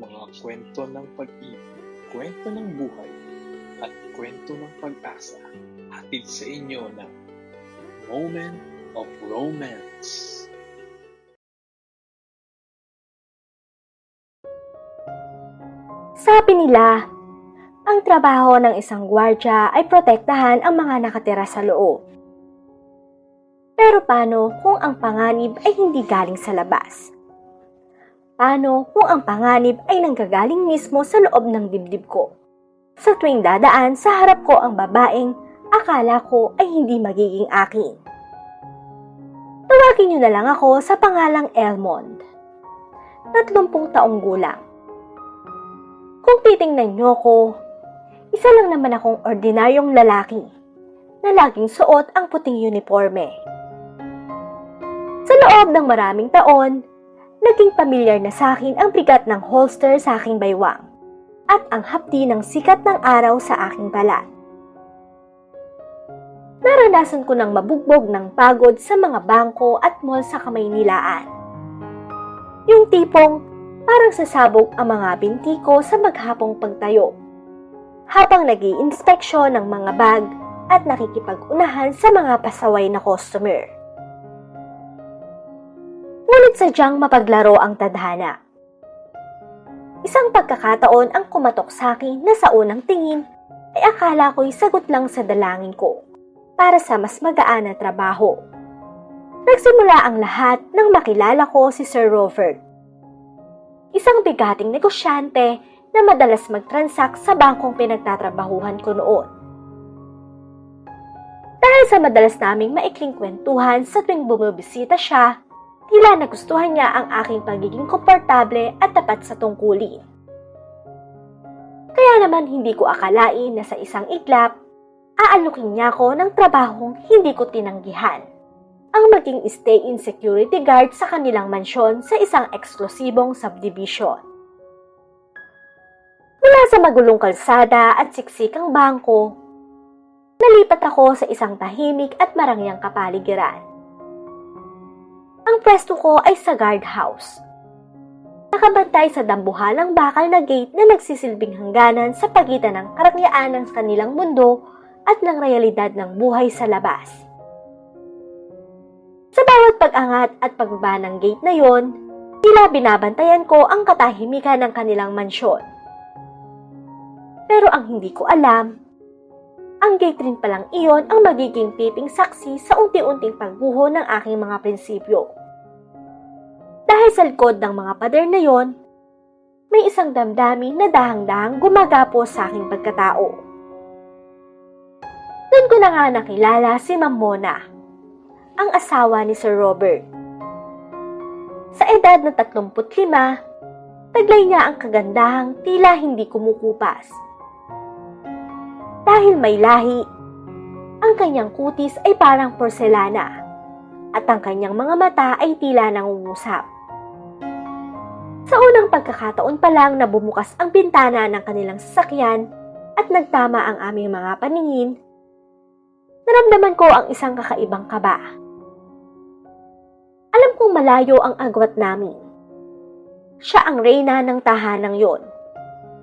mga kwento ng pag-ibig, kwento ng buhay, at kwento ng pag-asa. Hatid sa inyo ng Moment of Romance. Sabi nila, ang trabaho ng isang gwardya ay protektahan ang mga nakatira sa loob. Pero paano kung ang panganib ay hindi galing sa labas? Paano kung ang panganib ay nanggagaling mismo sa loob ng dibdib ko? Sa tuwing dadaan sa harap ko ang babaeng akala ko ay hindi magiging akin. Tawagin niyo na lang ako sa pangalang Elmond. 30 taong gulang. Kung titingnan niyo ko, isa lang naman akong ordinaryong lalaki na laging suot ang puting uniforme. Sa loob ng maraming taon, naging pamilyar na sa akin ang bigat ng holster sa aking baywang at ang hapdi ng sikat ng araw sa aking balat. Naranasan ko ng mabugbog ng pagod sa mga bangko at mall sa Kamaynilaan. Yung tipong parang sasabog ang mga binti ko sa maghapong pagtayo, habang nag-i-inspeksyon ng mga bag at nakikipag-unahan sa mga pasaway na customer. Ngunit sadyang mapaglaro ang tadhana. Isang pagkakataon ang kumatok sa akin na sa unang tingin ay akala ko'y sagot lang sa dalangin ko para sa mas magaan na trabaho. Nagsimula ang lahat nang makilala ko si Sir Robert, isang bigating negosyante na madalas mag-transact sa bangkong pinagtatrabahuhan ko noon. Dahil sa madalas naming maikling kwentuhan sa tuwing bumibisita siya, tila nagustuhan niya ang aking pagiging komportable at tapat sa tungkulin. Kaya naman hindi ko akalain na sa isang iglap, aalukin niya ako ng trabahong hindi ko tinanggihan, ang maging stay-in security guard sa kanilang mansyon sa isang eksklusibong subdivision. Mula sa magulong kalsada at siksikang bangko, nalipat ako sa isang tahimik at marangyang kapaligiran. Ang pwesto ko ay sa guardhouse. Nakabantay sa dambuhalang bakal na gate na nagsisilbing hangganan sa pagitan ng karangyaan ng kanilang mundo at ng realidad ng buhay sa labas. Sa bawat pag-angat at pagbaba ng gate na yon, tila binabantayan ko ang katahimikan ng kanilang mansyon. Pero ang hindi ko alam, ang gate rin palang iyon ang magiging piping saksi sa unti-unting pagbuho ng aking mga prinsipyo. Dahil sa likod ng mga pader na yon, may isang damdamin na dahang-dahang gumagapos sa aking pagkatao. Doon ko na nga nakilala si Ma'am Mona, ang asawa ni Sir Robert. Sa edad na 35, taglay niya ang kagandahang tila hindi kumukupas. Dahil may lahi, ang kanyang kutis ay parang porselana at ang kanyang mga mata ay tila nangungusap. Sa unang pagkakataon pa lang na bumukas ang bintana ng kanilang sasakyan at nagtama ang aming mga paningin, naramdaman ko ang isang kakaibang kaba. Alam kong malayo ang agwat namin. Siya ang reyna ng tahanang yon.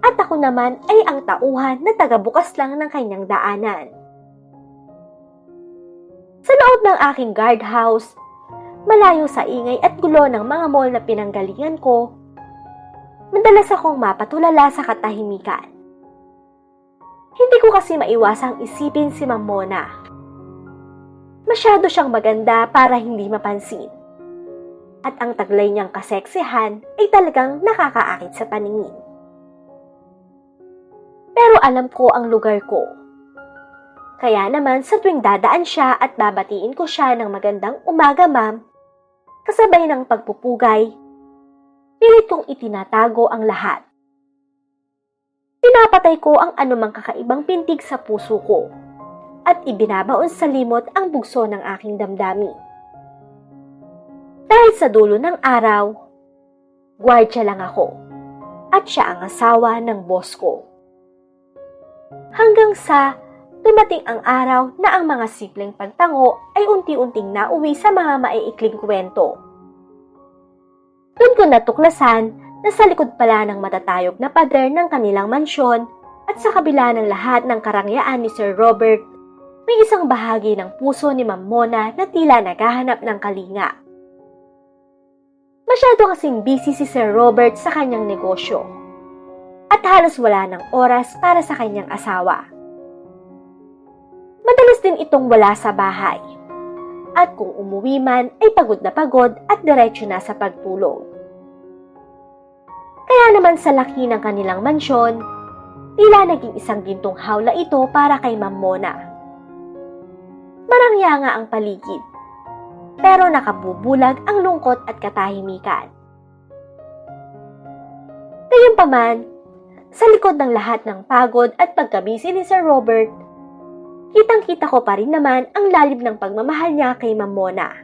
At ako naman ay ang tauhan na tagabukas lang ng kanyang daanan. Sa loob ng aking guardhouse, malayo sa ingay at gulo ng mga mall na pinanggalingan ko, madalas akong mapatulala sa katahimikan. Hindi ko kasi maiwasang isipin si Ma'am Mona. Masyado siyang maganda para hindi mapansin. At ang taglay niyang kaseksihan ay talagang nakakaakit sa paningin. Pero alam ko ang lugar ko. Kaya naman sa tuwing dadaan siya at babatiin ko siya ng magandang umaga ma'am, kasabay ng pagpupugay, pilit kong itinatago ang lahat. Pinapatay ko ang anumang kakaibang pintig sa puso ko at ibinabaon sa limot ang bugso ng aking damdamin. Dahil sa dulo ng araw, gwardya lang ako at siya ang asawa ng boss ko. Hanggang sa dumating ang araw na ang mga simpleng pagtango ay unti-unting nauwi sa mga maiikling kwento. Doon ko natuklasan na sa likod pala ng matatayog na pader ng kanilang mansyon at sa kabila ng lahat ng karangyaan ni Sir Robert, may isang bahagi ng puso ni Ma'am Mona na tila naghahanap ng kalinga. Masyado kasing busy si Sir Robert sa kanyang negosyo at halos wala ng oras para sa kanyang asawa. Madalas din itong wala sa bahay at kung umuwi man ay pagod na pagod at diretso na sa pagtulog. Kaya naman sa laki ng kanilang mansyon, tila naging isang gintong hawla ito para kay Ma'am Mona. Marangya nga ang paligid, pero nakabubulag ang lungkot at katahimikan. Gayunpaman, sa likod ng lahat ng pagod at pagkabisi ni Sir Robert, kitang-kita ko pa rin naman ang lalim ng pagmamahal niya kay Ma'am Mona.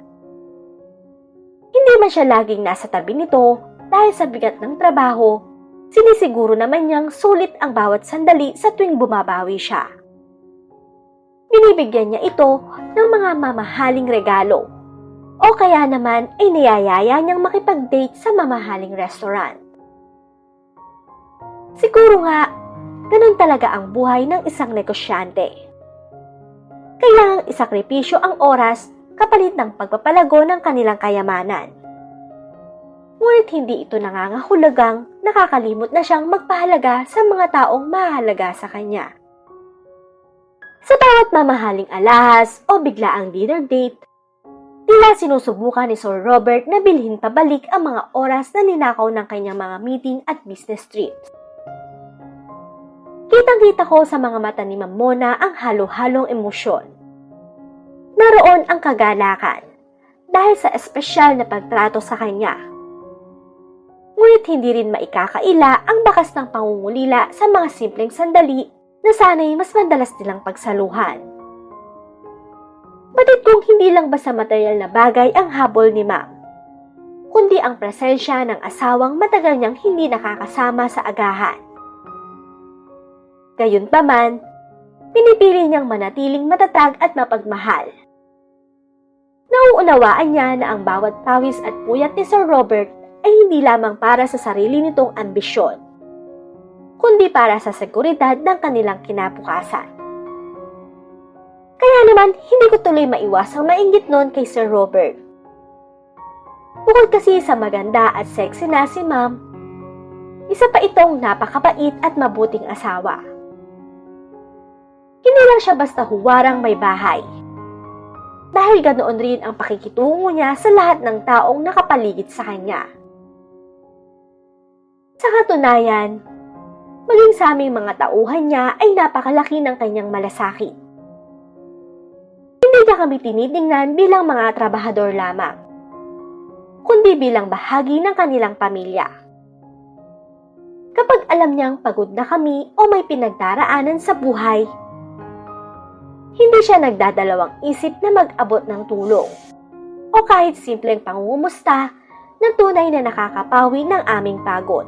Hindi man siya laging nasa tabi nito dahil sa bigat ng trabaho, sinisiguro naman niyang sulit ang bawat sandali sa tuwing bumabawi siya. Binibigyan niya ito ng mga mamahaling regalo o kaya naman ay niyayaya niyang makipag-date sa mamahaling restaurant. Siguro nga, ganun talaga ang buhay ng isang negosyante. Kailangang isakripisyo ang oras kapalit ng pagpapalago ng kanilang kayamanan. Ngunit hindi ito nangangahulugang nakakalimot na siyang magpahalaga sa mga taong mahalaga sa kanya. Sa bawat mamahaling alahas o biglaang dinner date, tila sinusubukan ni Sir Robert na bilhin pabalik ang mga oras na ninakaw ng kanyang mga meeting at business trips. Kitang-kita ko sa mga mata ni Ma'am Mona ang halo-halong emosyon. Naroon ang kagalakan dahil sa espesyal na pagtrato sa kanya. Ngunit hindi rin maikakaila ang bakas ng pangungulila sa mga simpleng sandali na sana'y mas madalas nilang pagsaluhan. Batid kong hindi lang basta material na bagay ang habol ni Ma'am, kundi ang presensya ng asawang matagal niyang hindi nakakasama sa agahan. Gayunpaman, pinipili niyang manatiling matatag at mapagmahal. Nauunawaan niya na ang bawat pawis at puyat ni Sir Robert ay hindi lamang para sa sarili nitong ambisyon, kundi para sa seguridad ng kanilang kinabukasan. Kaya naman, hindi ko tuloy maiwasang mainggit noon kay Sir Robert. Bukod kasi sa maganda at sexy na si Ma'am, isa pa itong napakabait at mabuting asawa. Hindi lang siya basta huwarang may bahay. Dahil ganoon rin ang pakikitungo niya sa lahat ng taong nakapaligid sa kanya. Sa katunayan, maging sa aming mga tauhan niya ay napakalaki ng kanyang malasakit. Hindi niya kami tinitingnan bilang mga trabahador lamang, kundi bilang bahagi ng kanilang pamilya. Kapag alam niyang pagod na kami o may pinagdaraanan sa buhay, hindi siya nagdadalawang isip na mag-abot ng tulong o kahit simpleng pangungumusta na tunay na nakakapawi ng aming pagod.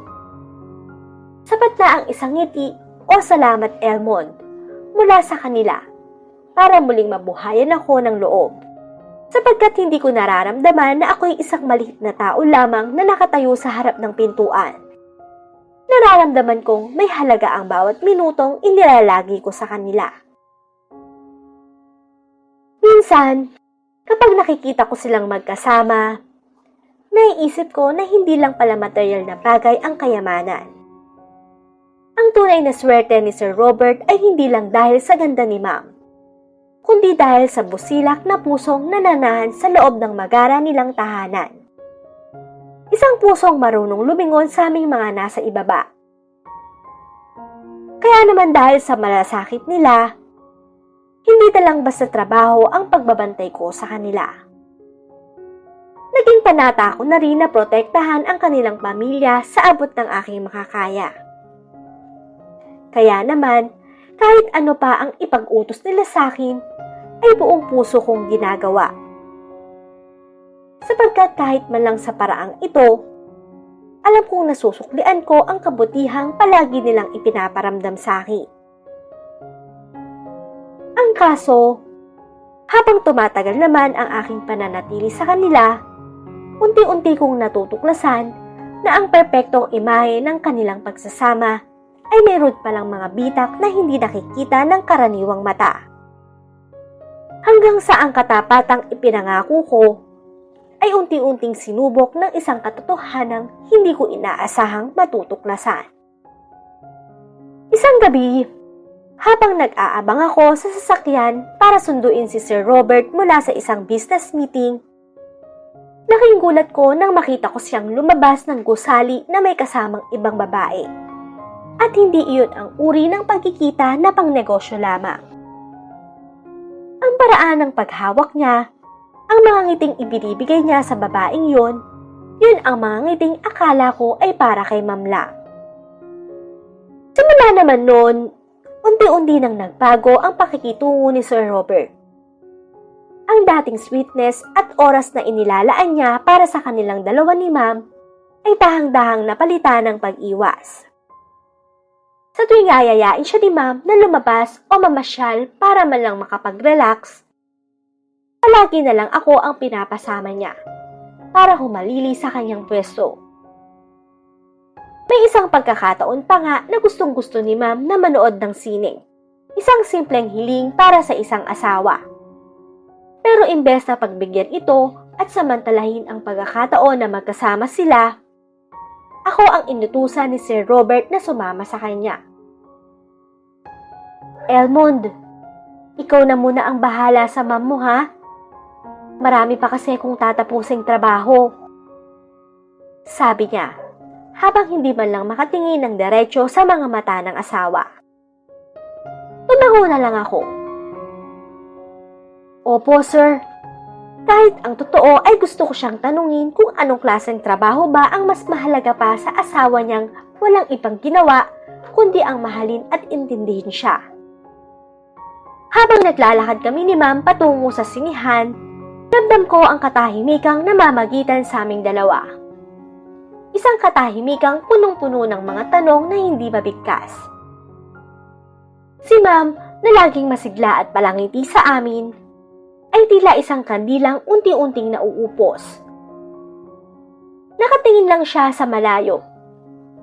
Sapat na ang isang ngiti o salamat Elmond mula sa kanila para muling mabuhayan ako ng loob, sapagkat hindi ko nararamdaman na ako'y isang maliit na tao lamang na nakatayo sa harap ng pintuan. Nararamdaman kong may halaga ang bawat minutong inilalagi ko sa kanila. Minsan, kapag nakikita ko silang magkasama, naiisip ko na hindi lang pala material na bagay ang kayamanan. Ang tunay na swerte ni Sir Robert ay hindi lang dahil sa ganda ni Ma'am, kundi dahil sa busilak na pusong nananahan sa loob ng magara nilang tahanan. Isang pusong marunong lumingon sa aming mga nasa ibaba. Kaya naman dahil sa malasakit nila, hindi na lang basta trabaho ang pagbabantay ko sa kanila. Naging panata ko na rin na protektahan ang kanilang pamilya sa abot ng aking makakaya. Kaya naman, kahit ano pa ang ipag-utos nila sa akin, ay buong puso kong ginagawa. Sapagkat kahit man lang sa paraang ito, alam kong nasusuklian ko ang kabutihang palagi nilang ipinaparamdam sa akin. Ang kaso, habang tumatagal naman ang aking pananatili sa kanila, unti-unti kong natutuklasan na ang perpektong imahe ng kanilang pagsasama ay mayroon palang mga bitak na hindi nakikita ng karaniwang mata. Hanggang sa ang katapatang ipinangako ko ay unti-unting sinubok ng isang katotohanang hindi ko inaasahang matutuklasan. Isang gabi, habang nag-aabang ako sa sasakyan para sunduin si Sir Robert mula sa isang business meeting, laking gulat ko nang makita ko siyang lumabas ng gusali na may kasamang ibang babae. At hindi iyon ang uri ng pagkikita na pangnegosyo lamang. Ang paraan ng paghawak niya, ang mga ngiting ibinibigay niya sa babaeng yun ang mga ngiting akala ko ay para kay Ma'am lang. Simula naman noon, unti-unti nang nagbago ang pakikitungo ni Sir Robert. Ang dating sweetness at oras na inilalaan niya para sa kanilang dalawa ni Ma'am ay dahang-dahang napalitan ng pag-iwas. Sa tuwing ayayain siya ni Ma'am na lumabas o mamasyal para man lang makapag-relax, palagi na lang ako ang pinapasama niya para humalili sa kanyang pwesto. May isang pagkakataon pa nga na gustong-gusto ni Ma'am na manood ng sining. Isang simpleng hiling para sa isang asawa. Pero imbes na pagbigyan ito at samantalahin ang pagkakataon na magkasama sila, ako ang inutusan ni Sir Robert na sumama sa kanya. Elmond, ikaw na muna ang bahala sa Ma'am mo ha? Marami pa kasi kung tatapusing trabaho. Sabi niya, habang hindi man lang makatingin ng diretso sa mga mata ng asawa. Tumango na lang ako. Opo, sir. Kahit ang totoo ay gusto ko siyang tanungin kung anong klaseng trabaho ba ang mas mahalaga pa sa asawa niyang walang ibang ginawa kundi ang mahalin at intindihin siya. Habang naglalakad kami ni Ma'am patungo sa sinihan, ramdam ko ang katahimikang namamagitan sa aming dalawa. Isang katahimikang punong-puno ng mga tanong na hindi mabigkas. Si Ma'am, na laging masigla at palangiti sa amin, ay tila isang kandilang unti-unting nauupos. Nakatingin lang siya sa malayo,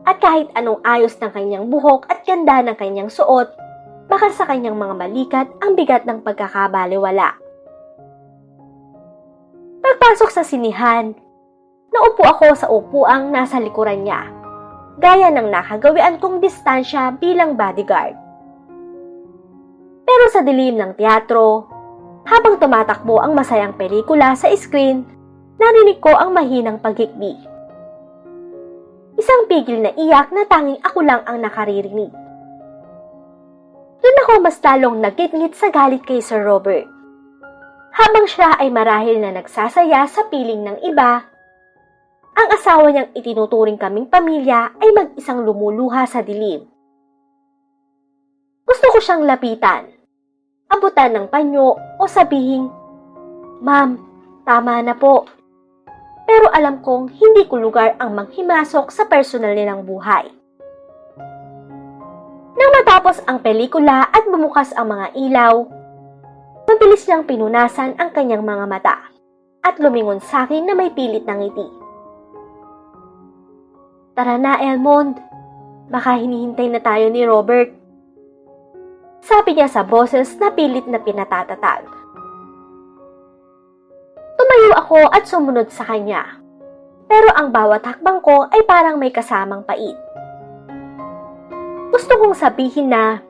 at kahit anong ayos ng kanyang buhok at ganda ng kanyang suot, baka sa kanyang mga balikat ang bigat ng pagkakabaliwala. Pagpasok sa sinihan, naupo ako sa upuang nasa likuran niya, gaya ng nakagawian kong distansya bilang bodyguard. Pero sa dilim ng teatro, habang tumatakbo ang masayang pelikula sa screen, narinig ko ang mahinang pagikbi. Isang pigil na iyak na tanging ako lang ang nakaririnig. Doon ako mas lalong nagngit-ngit sa galit kay Sir Robert. Habang siya ay marahil na nagsasaya sa piling ng iba, ang asawa niyang itinuturing kaming pamilya ay mag-isang lumuluha sa dilim. Gusto ko siyang lapitan, abutan ng panyo o sabihing, Ma'am, tama na po. Pero alam kong hindi ko lugar ang manghimasok sa personal nilang buhay. Nang matapos ang pelikula at bumukas ang mga ilaw, mabilis niyang pinunasan ang kanyang mga mata at lumingon sa akin na may pilit na ngiti. Tara na, Elmond. Baka hinihintay na tayo ni Robert. Sabi niya sa boses na pilit na pinatatatag. Tumayo ako at sumunod sa kanya. Pero ang bawat hakbang ko ay parang may kasamang pait. Gusto kong sabihin na,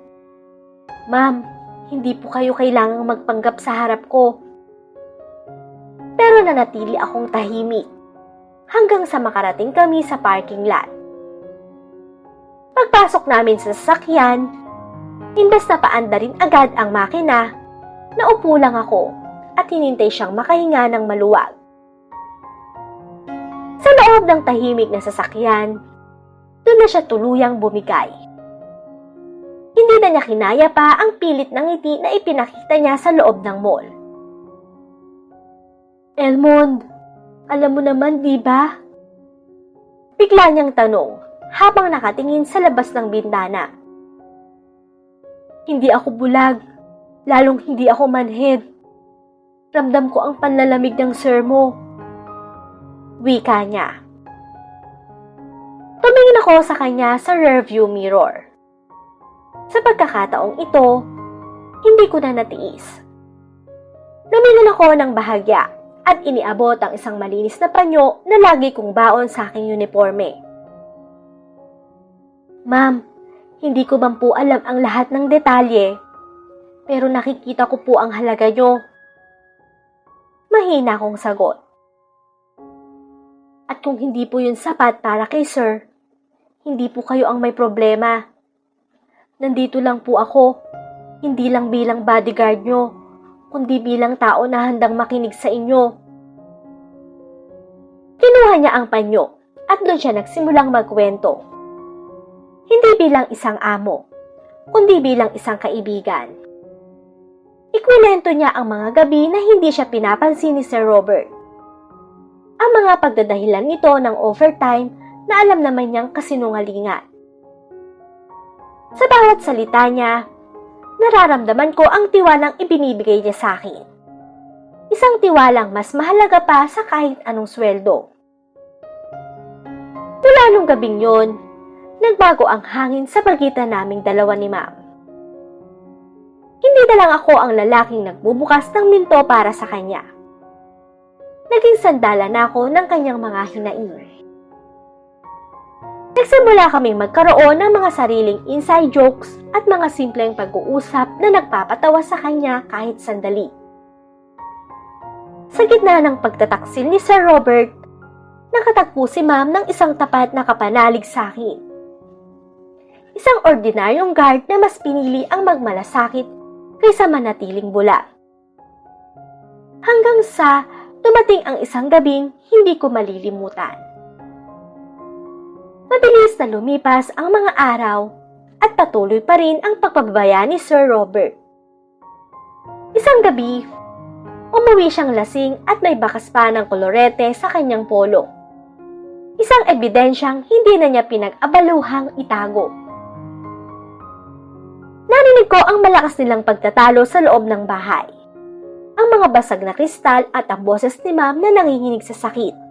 Ma'am, hindi po kayo kailangang magpanggap sa harap ko. Pero nanatili akong tahimik hanggang sa makarating kami sa parking lot. Pagpasok namin sa sasakyan, imbes na paanda rin agad ang makina, naupo lang ako at hinintay siyang makahinga ng maluwag. Sa loob ng tahimik na sasakyan, doon na siya tuluyang bumigay. Hindi na niya kinaya pa ang pilit ng ngiti na ipinakita niya sa loob ng mall. Elmond, alam mo naman, di ba? Bigla niyang tanong habang nakatingin sa labas ng bintana. Hindi ako bulag, lalong hindi ako manhid. Ramdam ko ang panlalamig ng sir mo. Wika niya. Tumingin ako sa kanya sa rearview mirror. Sa pagkakataong ito, hindi ko na natiis. Lumingon ako ng bahagya at iniabot ang isang malinis na panyo na lagi kong baon sa aking uniforme. Ma'am, hindi ko man po alam ang lahat ng detalye, pero nakikita ko po ang halaga nyo. Mahina kong sagot. At kung hindi po yun sapat para kay sir, hindi po kayo ang may problema. Nandito lang po ako, hindi lang bilang bodyguard nyo, kundi bilang tao na handang makinig sa inyo. Kinuha niya ang panyo at doon siya nagsimulang magkwento. Hindi bilang isang amo, kundi bilang isang kaibigan. Ikwento niya ang mga gabi na hindi siya pinapansin ni Sir Robert. Ang mga pagdadahilan nito ng overtime na alam naman niyang kasinungalingan. Sa bawat salita niya, nararamdaman ko ang tiwalang ibinibigay niya sa akin. Isang tiwalang mas mahalaga pa sa kahit anong sweldo. Mula nung gabing yon, nagbago ang hangin sa pagitan naming dalawa ni Ma'am. Hindi na lang ako ang lalaking nagbubukas ng minto para sa kanya. Naging sandala na ako ng kanyang mga hinaing. Nagsimula kaming magkaroon ng mga sariling inside jokes at mga simpleng pag-uusap na nagpapatawa sa kanya kahit sandali. Sa gitna ng pagtataksil ni Sir Robert, nakatagpo si Ma'am ng isang tapat na kapanalig sa akin. Isang ordinaryong guard na mas pinili ang magmalasakit kaysa manatiling bula. Hanggang sa dumating ang isang gabing hindi ko malilimutan. Mabilis na lumipas ang mga araw at patuloy pa rin ang pagpabaya ni Sir Robert. Isang gabi, umuwi siyang lasing at may bakas pa ng kolorete sa kanyang polo. Isang ebidensyang hindi na niya pinag-abaluhang itago. Narinig ko ang malakas nilang pagtatalo sa loob ng bahay. Ang mga basag na kristal at ang boses ni Ma'am na nanginginig sa sakit.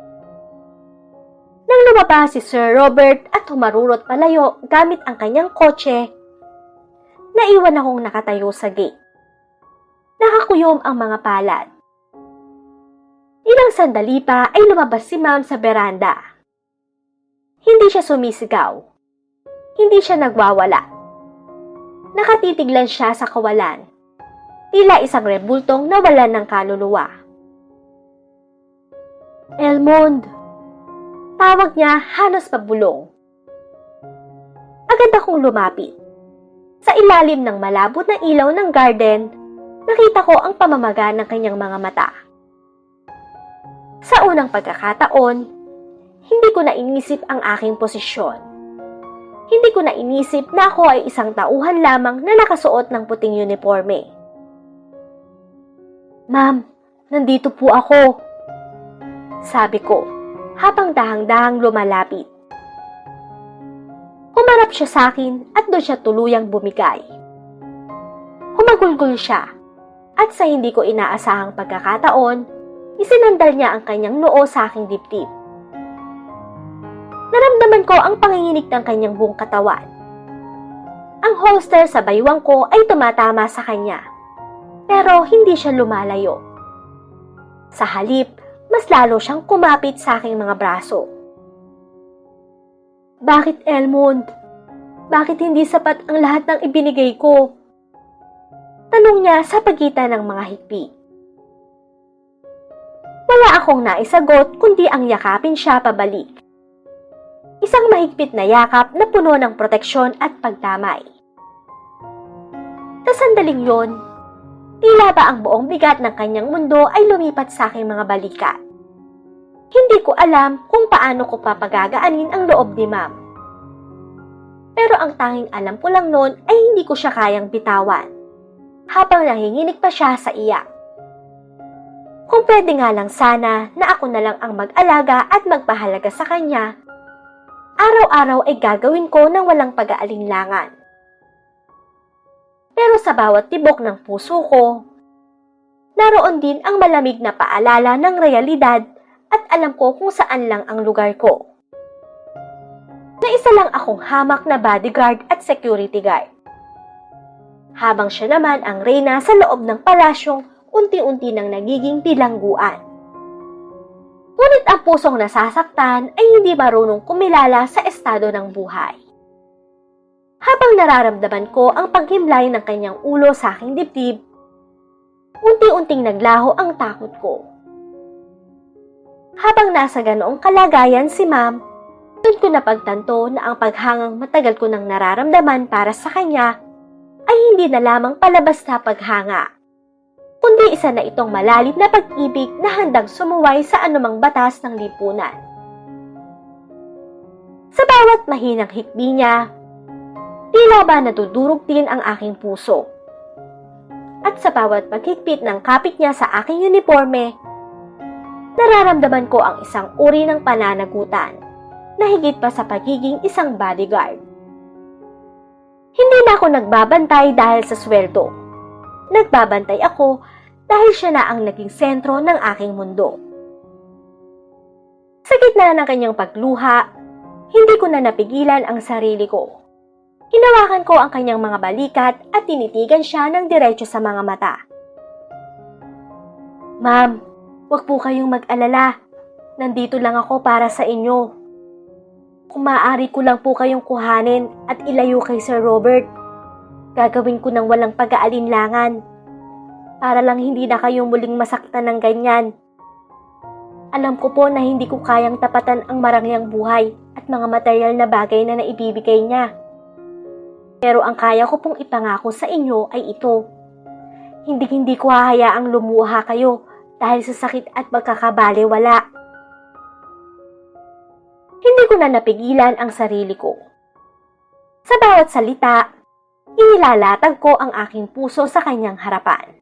Nang lumabas si Sir Robert at humarurot palayo gamit ang kanyang kotse, naiwan akong nakatayo sa gate. Nakakuyom ang mga palad. Ilang sandali pa ay lumabas si Ma'am sa beranda. Hindi siya sumisigaw. Hindi siya nagwawala. Nakatitig lang siya sa kawalan. Tila isang rebultong nawalan ng kaluluwa. Elmond! Tawag niya halos pabulong. Agad akong lumapit. Sa ilalim ng malabot na ilaw ng garden, nakita ko ang pamamaga ng kanyang mga mata. Sa unang pagkakataon, hindi ko na inisip ang aking posisyon. Hindi ko na inisip na ako ay isang tauhan lamang na nakasuot ng puting uniforme. Ma'am, nandito po ako. Sabi ko, habang dahang-dahang lumalapit. Humarap siya sa akin at doon siya tuluyang bumigay. Humagulgol siya at sa hindi ko inaasahang pagkakataon, isinandal niya ang kanyang noo sa aking dibdib. Naramdaman ko ang panginginig ng kanyang buong katawan. Ang holster sa baywang ko ay tumatama sa kanya, pero hindi siya lumalayo. Sa halip, mas lalo siyang kumapit sa aking mga braso. Bakit, Elmond? Bakit hindi sapat ang lahat ng ibinigay ko? Tanong niya sa pagitan ng mga higpi. Wala akong naisagot kundi ang yakapin siya pabalik. Isang mahigpit na yakap na puno ng proteksyon at pagdamay. Sa sandaling yon, tila ba ang buong bigat ng kanyang mundo ay lumipat sa aking mga balikat. Hindi ko alam kung paano ko papagagaanin ang loob ni Ma'am. Pero ang tanging alam ko lang noon ay hindi ko siya kayang bitawan, habang nanginginig pa siya sa iyak. Kung pwede nga lang sana na ako na lang ang mag-alaga at magpahalaga sa kanya, araw-araw ay gagawin ko ng walang pag-aalinlangan. Pero sa bawat tibok ng puso ko, naroon din ang malamig na paalala ng realidad at alam ko kung saan lang ang lugar ko. Isa lang akong hamak na bodyguard at security guard. Habang siya naman ang reyna sa loob ng palasyong unti-unti nang nagiging bilangguan. Ngunit ang pusong nasasaktan ay hindi marunong kumilala sa estado ng buhay. Habang nararamdaman ko ang paghimlay ng kanyang ulo sa aking dibdib, unti-unting naglaho ang takot ko. Habang nasa ganoong kalagayan si Ma'am, doon ko napagtanto na ang paghangang matagal ko nang nararamdaman para sa kanya ay hindi na lamang palabas na paghanga, kundi isa na itong malalim na pag-ibig na handang sumuway sa anumang batas ng lipunan. Sa bawat mahinang hikbi niya, tila ba nadudurog din ang aking puso. At sa bawat paghigpit ng kapit niya sa aking uniforme, nararamdaman ko ang isang uri ng pananagutan na higit pa sa pagiging isang bodyguard. Hindi na ako nagbabantay dahil sa sweldo. Nagbabantay ako dahil siya na ang naging sentro ng aking mundo. Sa gitna ng kanyang pagluha, hindi ko na napigilan ang sarili ko. Hinawakan ko ang kanyang mga balikat at tinitigan siya ng diretso sa mga mata. Ma'am, huwag po kayong mag-alala. Nandito lang ako para sa inyo. Kung maaari ko lang po kayong kuhanin at ilayo kay Sir Robert, gagawin ko ng walang pag-aalinlangan para lang hindi na kayo muling masaktan ng ganyan. Alam ko po na hindi ko kayang tapatan ang marangyang buhay at mga material na bagay na naibibigay niya. Pero ang kaya ko pong ipangako sa inyo ay ito. Hindi ko hahayaang lumuha kayo dahil sa sakit at pagkakabalewala. Hindi ko na napigilan ang sarili ko. Sa bawat salita, inilalatag ko ang aking puso sa kanyang harapan.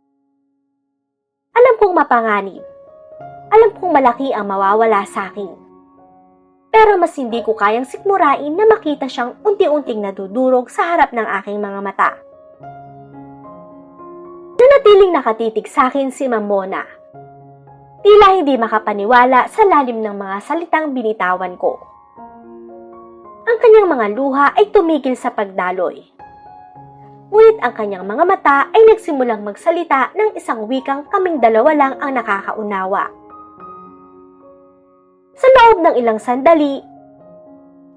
Alam kong mapanganib. Alam kong malaki ang mawawala sa akin. Pero mas hindi ko kayang sikmurain na makita siyang unti-unting nadudurog sa harap ng aking mga mata. Nanatiling nakatitig sa akin si Ma'am Mona. Tila hindi makapaniwala sa lalim ng mga salitang binitawan ko. Ang kanyang mga luha ay tumigil sa pagdaloy. Ngunit ang kanyang mga mata ay nagsimulang magsalita ng isang wikang kaming dalawa lang ang nakakaunawa. Sa loob ng ilang sandali,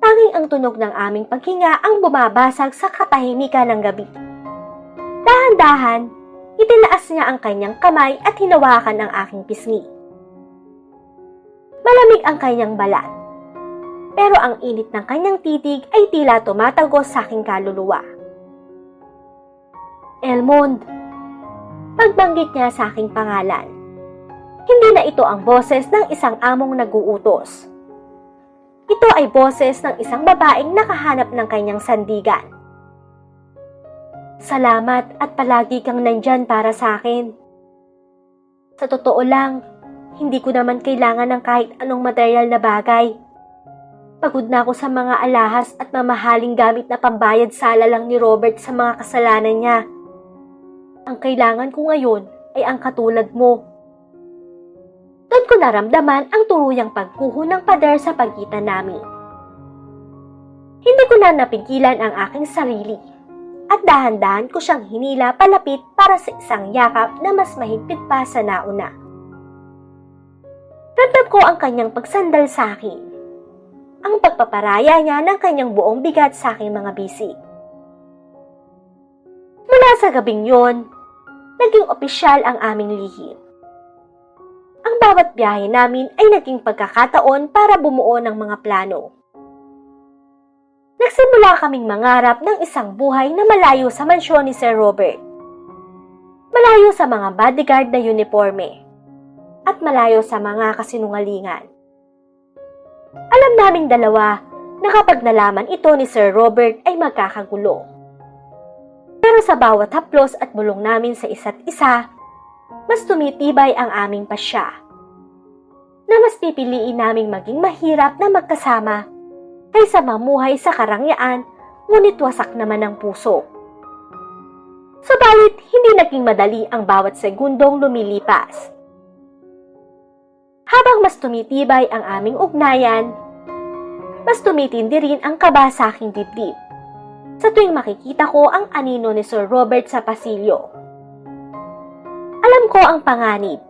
tanging ang tunog ng aming paghinga ang bumabasag sa katahimikan ng gabi. Dahan-dahan, itinaas niya ang kanyang kamay at hinawakan ang aking pisngi. Malamig ang kanyang balat, pero ang init ng kanyang titig ay tila tumatagos sa aking kaluluwa. Elmond, pagbanggit niya sa aking pangalan. Hindi na ito ang boses ng isang among naguutos. Ito ay boses ng isang babaeng nakahanap ng kanyang sandigan. Salamat at palagi kang nandyan para sa akin. Sa totoo lang, hindi ko naman kailangan ng kahit anong material na bagay. Pagod na ako sa mga alahas at mamahaling gamit na pambayad sala lang ni Robert sa mga kasalanan niya. Ang kailangan ko ngayon ay ang katulad mo. Doon ko naramdaman ang turuyang pagkuho ng pader sa pagitan namin. Hindi ko na napigilan ang aking sarili at dahan-dahan ko siyang hinila palapit para sa isang yakap na mas mahigpit pa sa nauna. Ramdam ko ang kanyang pagsandal sa akin. Ang pagpaparaya niya ng kanyang buong bigat sa aking mga bisig. Mula sa gabing yon, naging opisyal ang aming lihim. Ang bawat biyahe namin ay naging pagkakataon para bumuo ng mga plano. Nagsimula kaming mangarap ng isang buhay na malayo sa mansyon ni Sir Robert. Malayo sa mga bodyguard na uniforme at malayo sa mga kasinungalingan. Alam naming dalawa na kapag nalaman ito ni Sir Robert ay magkakagulo. Pero sa bawat haplos at bulong namin sa isa't isa, mas tumitibay ang aming pasya. Na mas pipiliin naming maging mahirap na magkasama kaysa mamuhay sa karangyaan ngunit wasak naman ang puso. Subalit hindi naging madali ang bawat segundong lumilipas. Habang mas tumitibay ang aming ugnayan, mas tumitindi rin ang kaba sa aking dibdib sa tuwing makikita ko ang anino ni Sir Robert sa pasilyo. Alam ko ang panganib.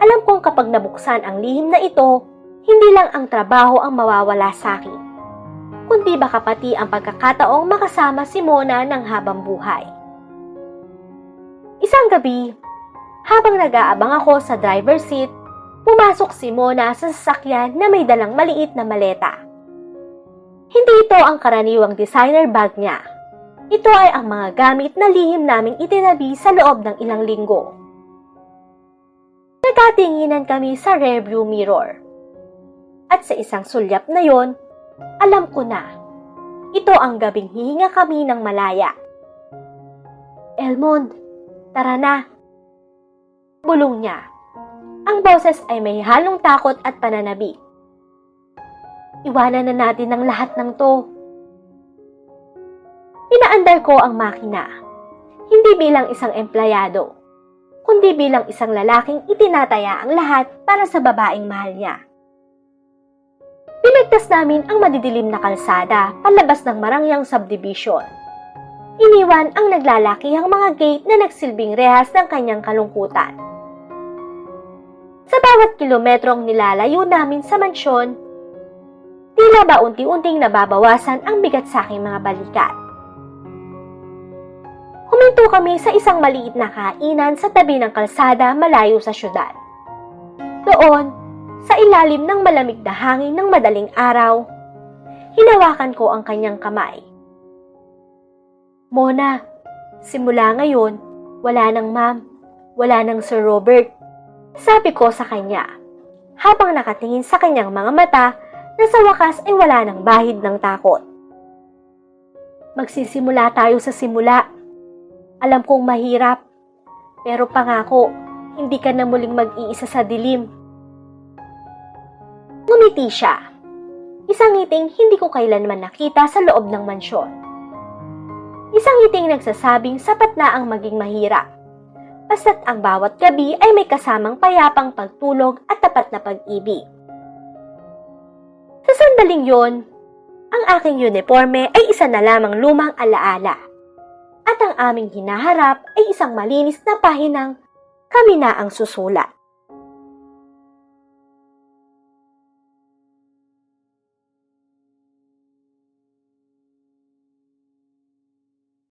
Alam kong kapag nabuksan ang lihim na ito, hindi lang ang trabaho ang mawawala sa akin, kundi baka pati ang pagkakataong makasama si Mona ng habang buhay. Isang gabi, habang nag-aabang ako sa driver's seat, pumasok si Mona sa sasakyan na may dalang maliit na maleta. Hindi ito ang karaniwang designer bag niya. Ito ay ang mga gamit na lihim naming itinabi sa loob ng ilang linggo. Nagkatinginan kami sa rearview mirror. At sa isang sulyap na yon, alam ko na, ito ang gabing hihinga kami ng malaya. Elmond, tara na. Bulong niya. Ang boses ay may halong takot at pananabik. Iwanan na natin ang lahat ng to. Inaandar ko ang makina, hindi bilang isang empleyado, kundi bilang isang lalaking itinataya ang lahat para sa babaeng mahal niya. Pinagtas namin ang madidilim na kalsada palabas ng marangyang subdivision. Iniwan ang naglalakihang mga gate na nagsilbing rehas ng kanyang kalungkutan. Sa bawat kilometrong nilalayo namin sa mansyon, tila ba unti-unting nababawasan ang bigat sa aking mga balikat. Huminto kami sa isang maliit na kainan sa tabi ng kalsada malayo sa syudad. Doon, sa ilalim ng malamig na hangin ng madaling araw, hinawakan ko ang kanyang kamay. Mona, simula ngayon, wala nang ma'am, wala nang Sir Robert, sabi ko sa kanya, habang nakatingin sa kanyang mga mata na sa wakas ay wala nang bahid ng takot. Magsisimula tayo sa simula. Alam kong mahirap, pero pangako, hindi ka na muling mag-iisa sa dilim. Ngumiti siya. Isang ngiting hindi ko kailanman nakita sa loob ng mansyon. Isang ngiting nagsasabing sapat na ang maging mahirap, basta't ang bawat gabi ay may kasamang payapang pagtulog at tapat na pag-ibig. Sa sandaling yon, ang aking uniforme ay isa na lamang lumang alaala, at ang aming hinaharap ay isang malinis na pahinang kami na ang susulat.